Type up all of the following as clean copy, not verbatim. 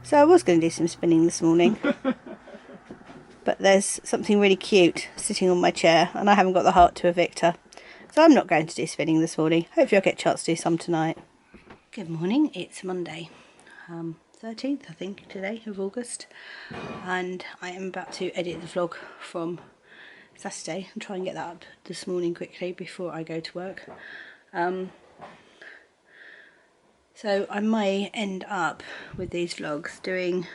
So I was going to do some spinning this morning, but there's something really cute sitting on my chair and I haven't got the heart to evict her. So I'm not going to do spinning this morning. Hopefully I'll get a chance to do some tonight. Good morning, it's Monday, 13th I think today of August, and I am about to edit the vlog from Saturday and try and get that up this morning quickly before I go to work. So I may end up with these vlogs doing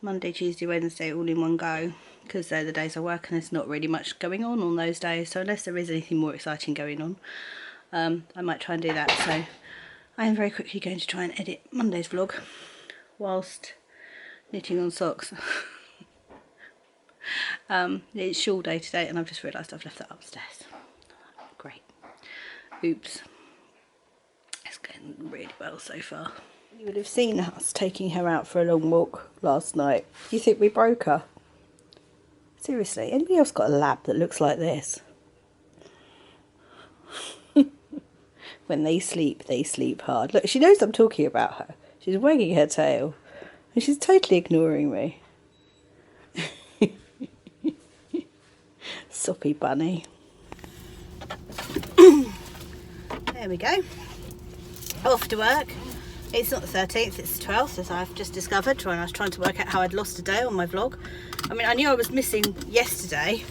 Monday, Tuesday, Wednesday all in one go, because they're the days I work and there's not really much going on those days. So unless there is anything more exciting going on, I might try and do that. So I am very quickly going to try and edit Monday's vlog whilst knitting on socks. It's shawl day today and I've just realised I've left that upstairs. Great. Oops. It's going really well so far. You would have seen us taking her out for a long walk last night. Do you think we broke her? Seriously, anybody else got a lab that looks like this? When they sleep hard. Look, she knows I'm talking about her. She's wagging her tail and she's totally ignoring me. Soppy bunny. There we go. Off to work. It's not the 13th, it's the 12th, as I've just discovered when I was trying to work out how I'd lost a day on my vlog. I mean, I knew I was missing yesterday,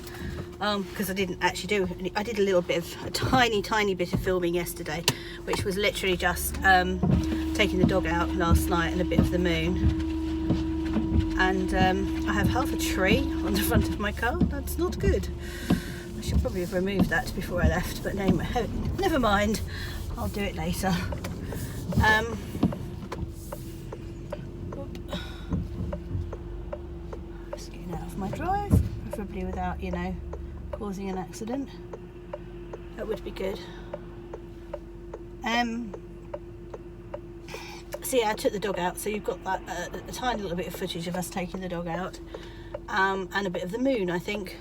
because I didn't actually do, I did a tiny bit of filming yesterday, which was literally just taking the dog out last night and a bit of the moon. and I have half a tree on the front of my car. That's not good. I should probably have removed that before I left, but no, never mind. I'll do it later. Just getting out of my drive, preferably without, you know, causing an accident. That would be good. So yeah, I took the dog out, so you've got that a tiny little bit of footage of us taking the dog out, and a bit of the moon, I think,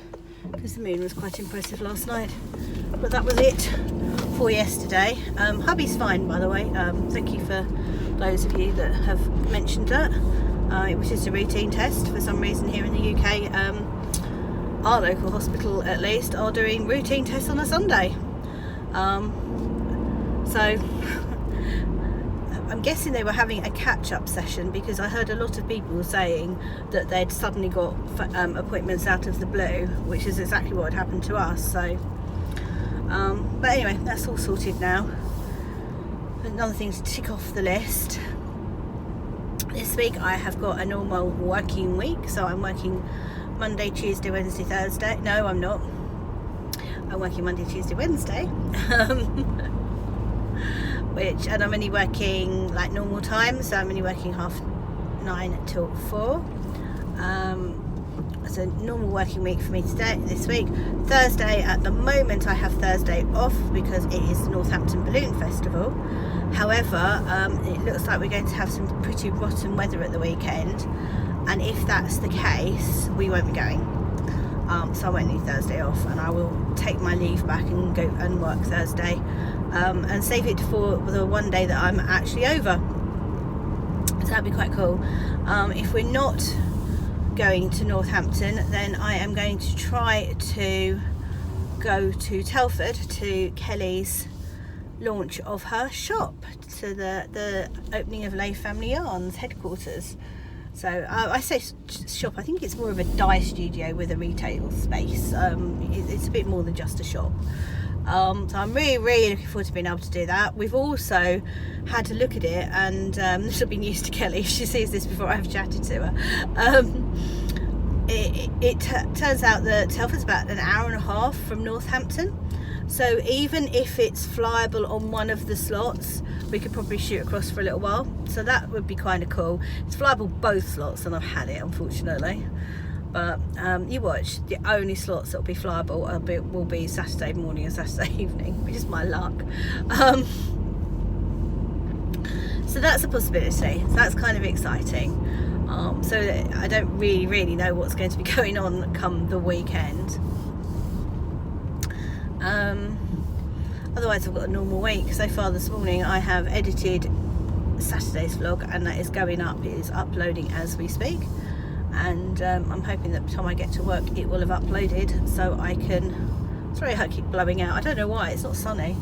because the moon was quite impressive last night. But that was it for yesterday. Hubby's fine, by the way. Thank you for those of you that have mentioned that. It was just a routine test. For some reason here in the UK, our local hospital at least are doing routine tests on a Sunday. So I'm guessing they were having a catch-up session, because I heard a lot of people saying that they'd suddenly got appointments out of the blue, which is exactly what had happened to us. So, but anyway, that's all sorted now. Another thing to tick off the list. This week I have got a normal working week, so I'm working Monday, Tuesday, Wednesday, Thursday. No, I'm not. I'm working Monday, Tuesday, Wednesday. And I'm only working like normal time, so I'm only working 9:30 till 4. It's a normal working week for me today, this week. Thursday, at the moment I have Thursday off because it is the Northampton Balloon Festival. However, it looks like we're going to have some pretty rotten weather at the weekend, and if that's the case, we won't be going. So I won't need Thursday off, and I will take my leave back and go and work Thursday, and save it for the one day that I'm actually over. So that'd be quite cool. If we're not going to Northampton, then I am going to try to go to Telford to Kelly's launch of her shop, to the opening of Lay Family Yarns headquarters. So I say shop, I think it's more of a dye studio with a retail space. It's a bit more than just a shop. So I'm really looking forward to being able to do that. We've also had to look at it, and this will be news to Kelly if she sees this before I've chatted to her. It turns out that Telford's about an hour and a half from Northampton. So even if it's flyable on one of the slots, we could probably shoot across for a little while. So that would be kind of cool. It's flyable both slots, and I've had it, unfortunately. But you watch, the only slots that will be flyable will be Saturday morning and Saturday evening, which is my luck. So that's a possibility. So that's kind of exciting. So I don't really know what's going to be going on come the weekend. Otherwise I've got a normal week. So far this morning I have edited Saturday's vlog, and that is going up. It is uploading as we speak, and I'm hoping that by the time I get to work it will have uploaded, so I can... Sorry, I keep blowing out. I don't know why. It's not sunny.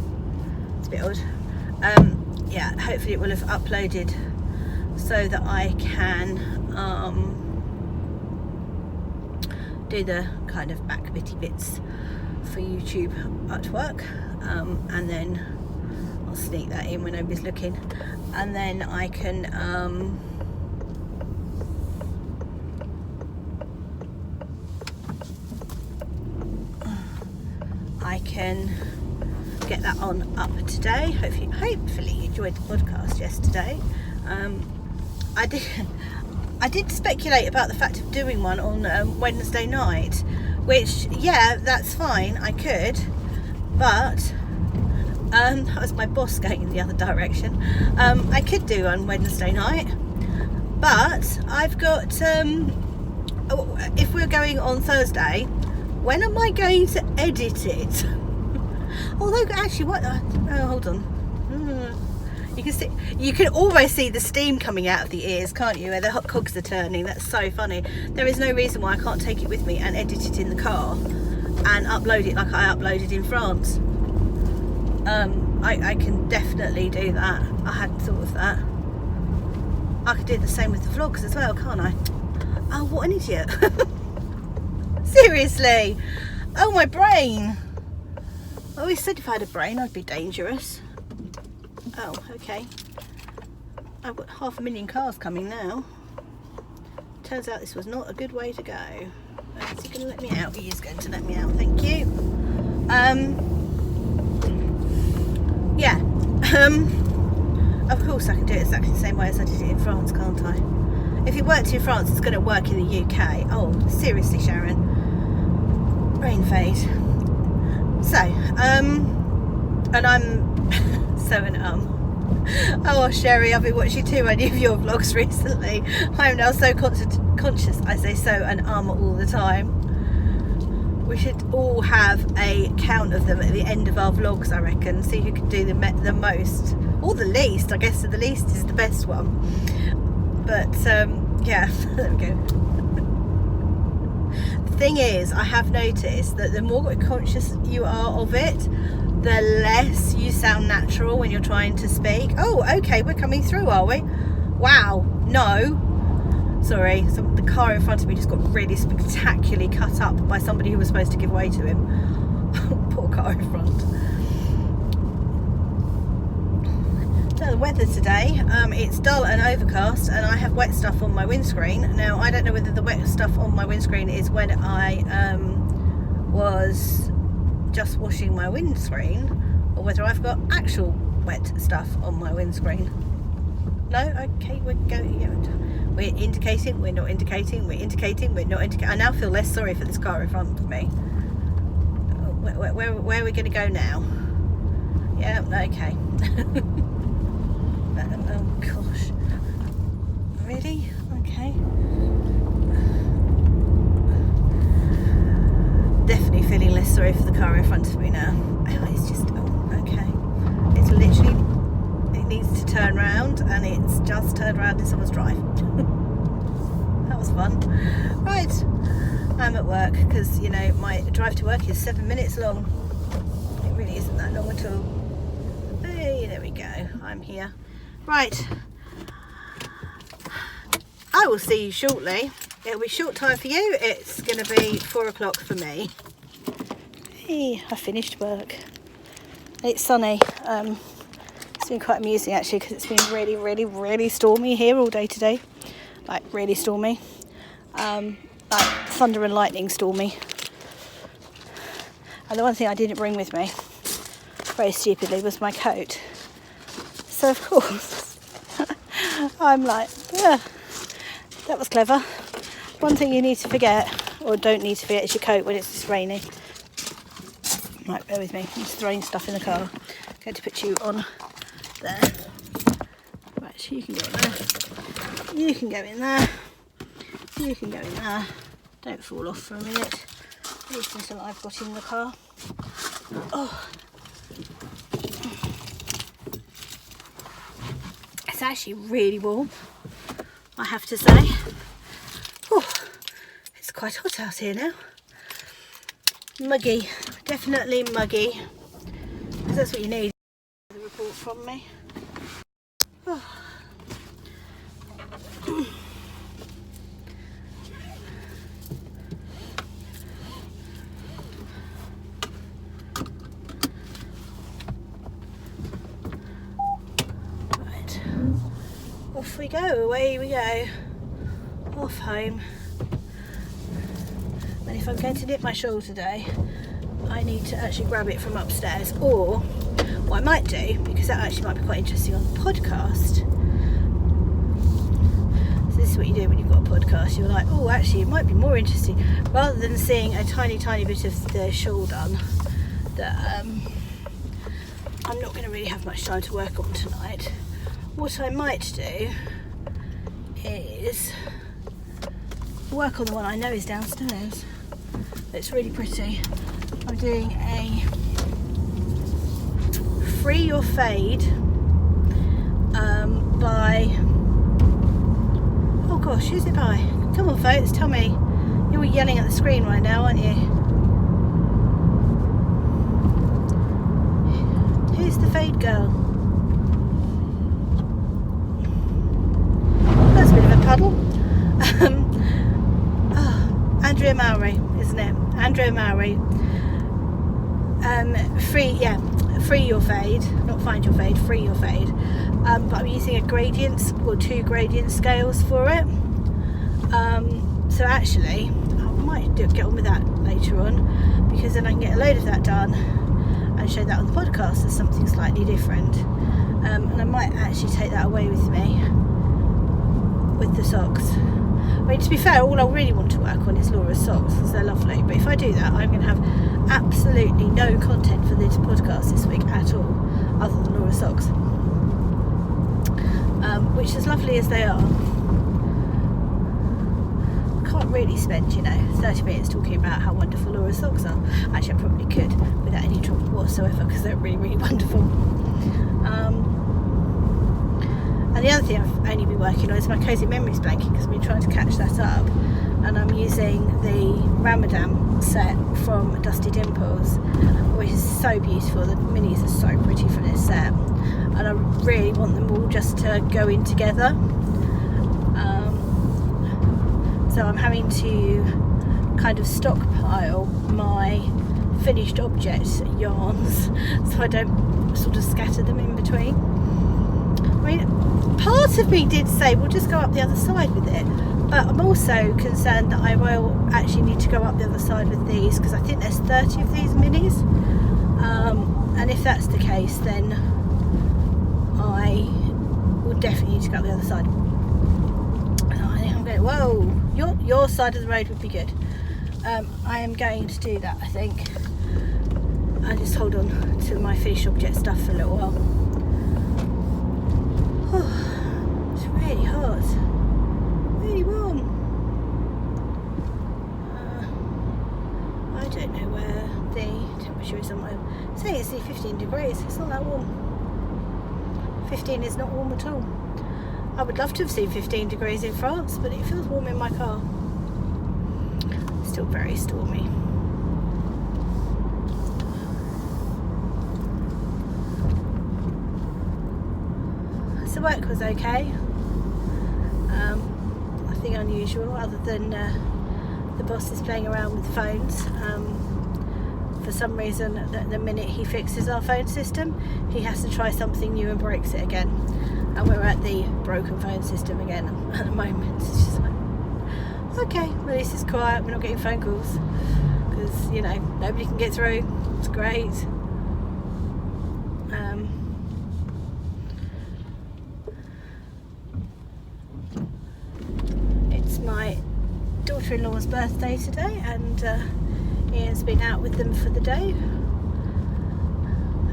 It's a bit odd. Yeah, hopefully it will have uploaded so that I can do the kind of back bitty bits for YouTube at work, and then I'll sneak that in when nobody's looking, and then I can get that on up today. Hopefully you enjoyed the podcast yesterday. I did speculate about the fact of doing one on Wednesday night, which, yeah, that's fine, I could, but that was my boss going in the other direction. I could do on Wednesday night, but I've got, if we're going on Thursday, when am I going to edit it? Although, actually, what? Oh, hold on. You can always see the steam coming out of the ears, can't you? Where the hot cogs are turning. That's so funny. There is no reason why I can't take it with me and edit it in the car and upload it like I uploaded in France. I can definitely do that. I hadn't thought of that. I could do the same with the vlogs as well, can't I? Oh, what an idiot. Seriously. Oh, my brain. I always said if I had a brain I'd be dangerous. Oh, okay. I've got 500,000 cars coming now. turns out this was not a good way to go. Is he going to let me out? He is going to let me out, thank you. Yeah. Of course I can do it exactly the same way as I did it in France, can't I? If it worked in France, it's going to work in the UK. Oh, seriously, Sharon. Rain fade. So, and I'm so oh, Sherry, I've been watching too many of your vlogs recently. I'm now so conscious. I say so and all the time. We should all have a count of them at the end of our vlogs, I reckon. See who can do the most or the least. I guess the least is the best one. But yeah, there we go. The thing is, I have noticed that the more conscious you are of it, the less you sound natural when you're trying to speak. Oh, okay, we're coming through, are we? Wow, no. Sorry, the car in front of me just got really spectacularly cut up by somebody who was supposed to give way to him. Poor car in front. So the weather today, it's dull and overcast, and I have wet stuff on my windscreen. Now, I don't know whether the wet stuff on my windscreen is when I was just washing my windscreen, or whether I've got actual wet stuff on my windscreen. No? Okay, we're going. Yeah, we're indicating, we're not indicating, we're indicating, we're not indicating. I now feel less sorry for this car in front of me. Where are we going to go now? Yeah, okay. Oh gosh. Really? Okay. Definitely feeling less sorry for the car in front of me now. Oh, it's just, okay. It's literally, it needs to turn round, and it's just turned round in someone's drive. That was fun. Right, I'm at work because, you know, my drive to work is 7 minutes long. It really isn't that long at all. Hey, there we go. I'm here. Right. I will see you shortly. It'll be short time for you. It's going to be 4 o'clock for me. Hey, I finished work. It's sunny. It's been quite amusing actually, because it's been really, really, really stormy here all day today. Like really stormy. Like thunder and lightning stormy. And the one thing I didn't bring with me, very stupidly, was my coat. So of course, I'm like, yeah, that was clever. One thing you need to forget, or don't need to forget, is your coat when it's just rainy. Right, bear with me. I'm just throwing stuff in the car. I'm going to put you on there. Right, so you can go in there. You can go in there. You can go in there. Don't fall off for a minute. At least until I've got in the car. Oh. It's actually really warm, I have to say. Oh, it's quite hot out here now. Muggy, definitely muggy. Because that's what you need. The report from me. Oh. Right, off we go, away we go, off home. And if I'm going to nip my shawl today, I need to actually grab it from upstairs, or what I might do, because that actually might be quite interesting on the podcast. So this is what you do when you've got a podcast. You're like, oh, actually it might be more interesting, rather than seeing a tiny bit of the shawl done that I'm not going to really have much time to work on tonight. What I might do is work on the one I know is downstairs. It's really pretty. I'm doing a Free Your Fade by, oh gosh, who's it by? Come on folks, tell me. You're yelling at the screen right now, aren't you? Who's the fade girl? That's a bit of a puddle. Andrea Mowry, isn't it? Andrea Mowry. Free Your Fade, not Find Your Fade, Free Your Fade. But I'm using a gradient, or 2 gradient scales for it. So actually I might get on with that later on, because then I can get a load of that done and show that on the podcast as something slightly different. And I might actually take that away with me with the socks. I mean, to be fair, all I really want to work on is Laura's socks, because they're lovely. But if I do that, I'm going to have absolutely no content for this podcast this week at all, other than Laura's socks. Which, as lovely as they are, I can't really spend, 30 minutes talking about how wonderful Laura's socks are. Actually, I probably could without any trouble whatsoever, because they're really, really wonderful. And the other thing I've only been working on is my Cozy Memories blanket, because I've been trying to catch that up, and I'm using the Ramadan set from Dusty Dimples, which is so beautiful. The minis are so pretty for this set, and I really want them all just to go in together. So I'm having to kind of stockpile my finished object yarns so I don't sort of scatter them in between. I mean, part of me did say we'll just go up the other side with it, but I'm also concerned that I will actually need to go up the other side with these, because I think there's 30 of these minis, and if that's the case, then I will definitely need to go up the other side. So I think I'm going, whoa, your side of the road would be good. I am going to do that, I think. I'll just hold on to my finished object stuff for a little while. Oh, it's really hot, really warm. I don't know where the temperature is on my... Say it's 15 degrees, it's not that warm. 15 is not warm at all. I would love to have seen 15 degrees in France, but it feels warm in my car. Still very stormy. So work was okay. Nothing unusual, other than the boss is playing around with phones. For some reason, the minute he fixes our phone system, he has to try something new and breaks it again. And we're at the broken phone system again at the moment. It's just like, okay, well, this is quiet, we're not getting phone calls, because, nobody can get through. It's great. It's my daughter-in-law's birthday today, and Ian's been out with them for the day,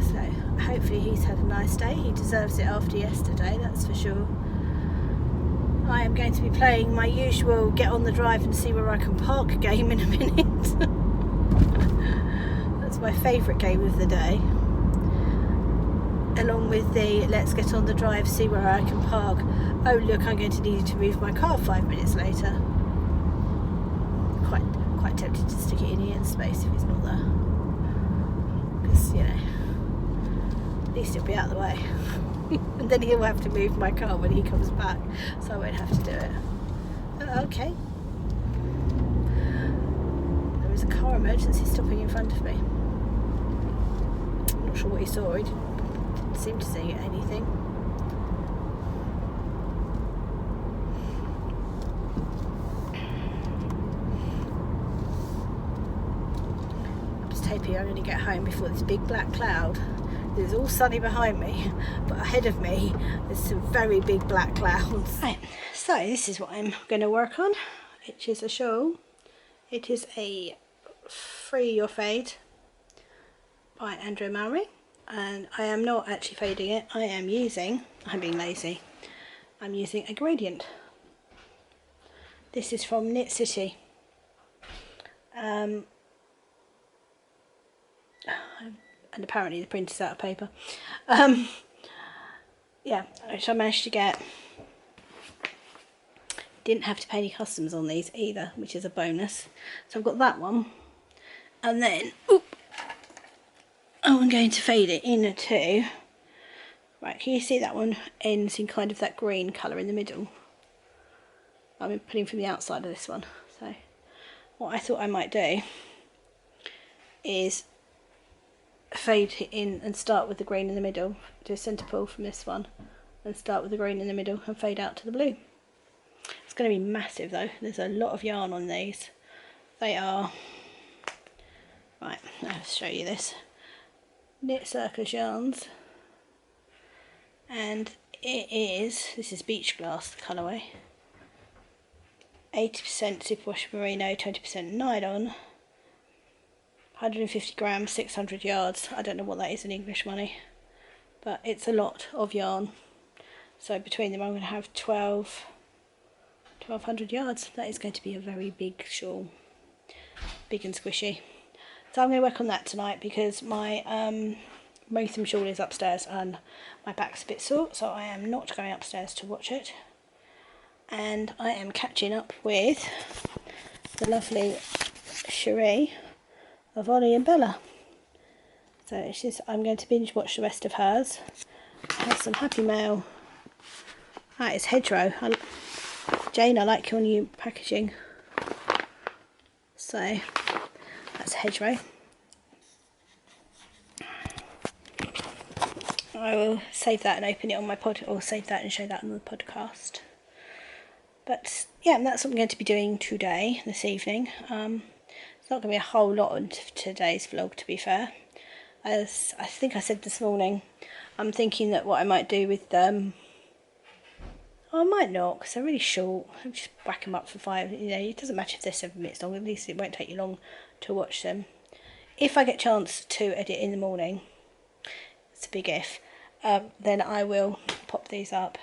so hopefully he's had a nice day. He deserves it after yesterday, that's for sure. I am going to be playing my usual get on the drive and see where I can park game in a minute. That's my favourite game of the day, along with the let's get on the drive, see where I can park. Oh look, I'm going to need to move my car 5 minutes later. Quite tempted to stick it in Ian's space if he's not there, because at least it'll be out of the way. And then he'll have to move my car when he comes back, so I won't have to do it. Okay. There is a car emergency stopping in front of me. I'm not sure what he saw. He didn't seem to see anything. I'm just hoping I'm going to get home before this big black cloud. It's all sunny behind me, but ahead of me there's some very big black clouds. Right, so this is what I'm going to work on, which is a shawl. It is a Free Your Fade by Andrew Mowry, and I am not actually fading it. I'm being lazy, I'm using a gradient. This is from Knit City. And apparently the print is out of paper. Yeah, which I managed to get. Didn't have to pay any customs on these either, which is a bonus. So I've got that one, and then I'm going to fade it into. Right, can you see that one ends in kind of that green colour in the middle? I'm putting from the outside of this one. So what I thought I might do is fade it in and start with the green in the middle, do a centre pull from this one and start with the green in the middle and fade out to the blue. It's going to be massive though. There's a lot of yarn on these. They are, right, I'll show you this. Knit Circus yarns, and this is Beach Glass colourway. 80% superwash merino, 20% nylon. 150 grams, 600 yards. I don't know what that is in English money, but it's a lot of yarn. So between them I'm going to have 1200 yards. That is going to be a very big shawl. Big and squishy. So I'm going to work on that tonight because my Motham shawl is upstairs and my back's a bit sore, so I am not going upstairs to watch it. And I am catching up with the lovely Cherie of Ollie and Bella. So I'm going to binge watch the rest of hers. I have some Happy Mail. That is Hedgerow. Jane, I like your new packaging. So that's Hedgerow. I will save that and open it on my pod, or save that and show that on the podcast. But yeah, that's what I'm going to be doing today, this evening. It's not going to be a whole lot on today's vlog, to be fair. As I think I said this morning, I'm thinking that what I might do with them, I might not, because they're really short. I'll just whack them up for 5. You know, it doesn't matter if they're 7 minutes long. At least it won't take you long to watch them. If I get a chance to edit in the morning, it's a big if, then I will pop these up.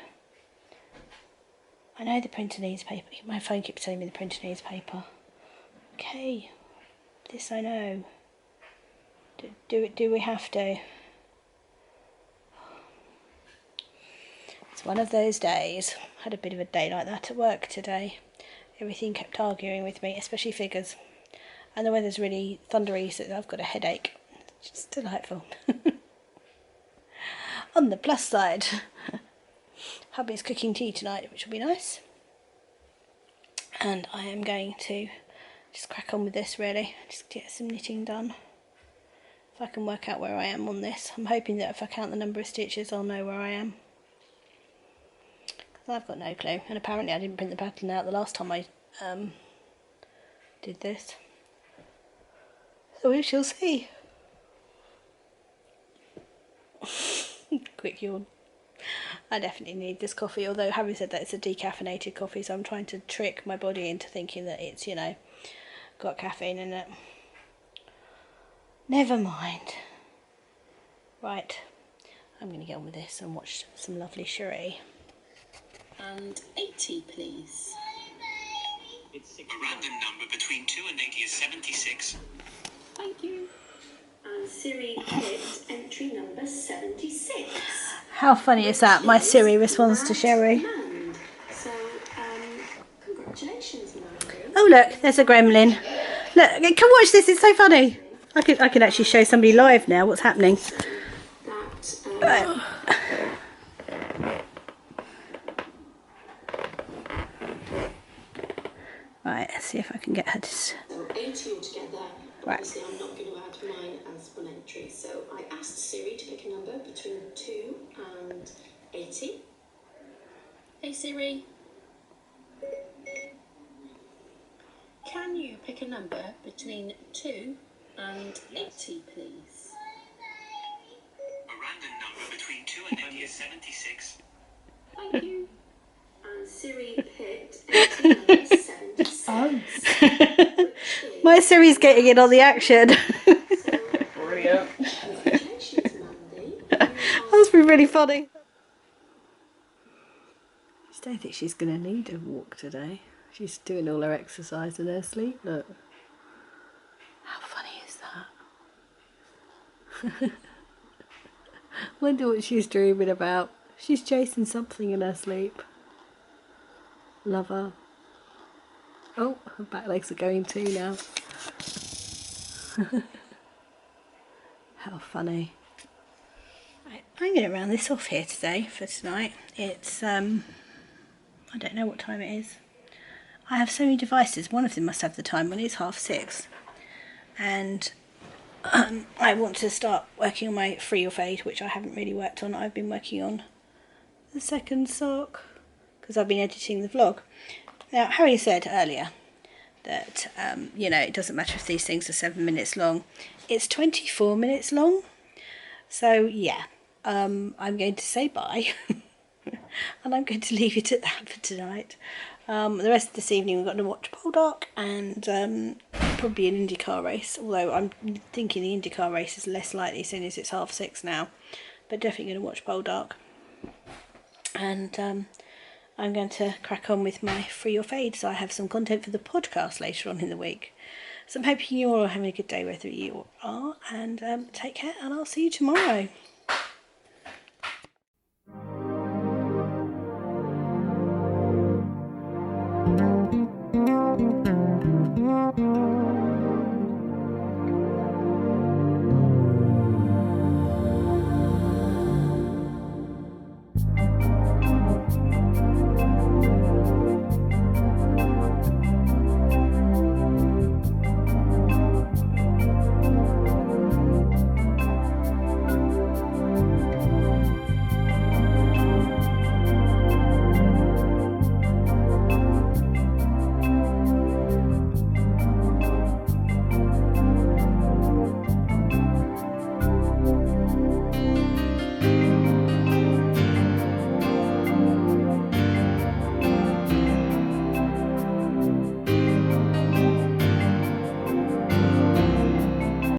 I know the printer needs paper. My phone keeps telling me the printer needs paper. Okay, this I know. Do we have to? It's one of those days. Had a bit of a day like that at work today. Everything kept arguing with me, especially figures. And the weather's really thundery, so I've got a headache. It's just delightful. On the plus side, hubby's cooking tea tonight, which will be nice. And I am going to just crack on with this, really. Just get some knitting done. If I can work out where I am on this. I'm hoping that if I count the number of stitches, I'll know where I am. Because I've got no clue. And apparently I didn't print the pattern out the last time I did this. So we shall see. Quick yawn. I definitely need this coffee, although Harry said that it's a decaffeinated coffee, so I'm trying to trick my body into thinking that it's, you know, got caffeine in it. Never mind. Right, I'm going to get on with this and watch some lovely Cherie. And 80, please. It's a random number between 2 and 80 is 76. Thank you. And Siri hit entry number 76. How funny is that? My Siri responds to Cherie. So, congratulations, Mandy. Oh look, there's a gremlin. Look, come watch this, it's so funny. I can actually show somebody live now what's happening. That, Right, let's see if I can get her to... So 80 altogether. Right. Obviously, I'm not going to add mine as one entry. So I asked Siri to pick a number between 2 and 80. Hey Siri. Can you pick a number between 2 and 80, please? A random number between 2 and 80 is 76. Thank you. And Siri picked entry number 76. My Siri's getting in on the action. Brilliant. Congratulations, Mandy. That's been really funny. I don't think she's going to need a walk today. She's doing all her exercise in her sleep. Look. How funny is that? Wonder what she's dreaming about. She's chasing something in her sleep. Love her. Oh, her back legs are going too now. How funny. Right, I'm going to round this off here today for tonight. It's, I don't know what time it is. I have so many devices. One of them must have the time when it's 6:30. And I want to start working on my free or fade, which I haven't really worked on. I've been working on the second sock because I've been editing the vlog. Now, Harry said earlier that, you know, it doesn't matter if these things are 7 minutes long. It's 24 minutes long. So, yeah, I'm going to say bye. And I'm going to leave it at that for tonight. The rest of this evening we've got to watch Poldark and probably an IndyCar race. Although I'm thinking the IndyCar race is less likely seeing as it's 6:30 now. But definitely going to watch Poldark. And I'm going to crack on with my Free or Fade, so I have some content for the podcast later on in the week. So I'm hoping you're all having a good day wherever you are, and take care, and I'll see you tomorrow.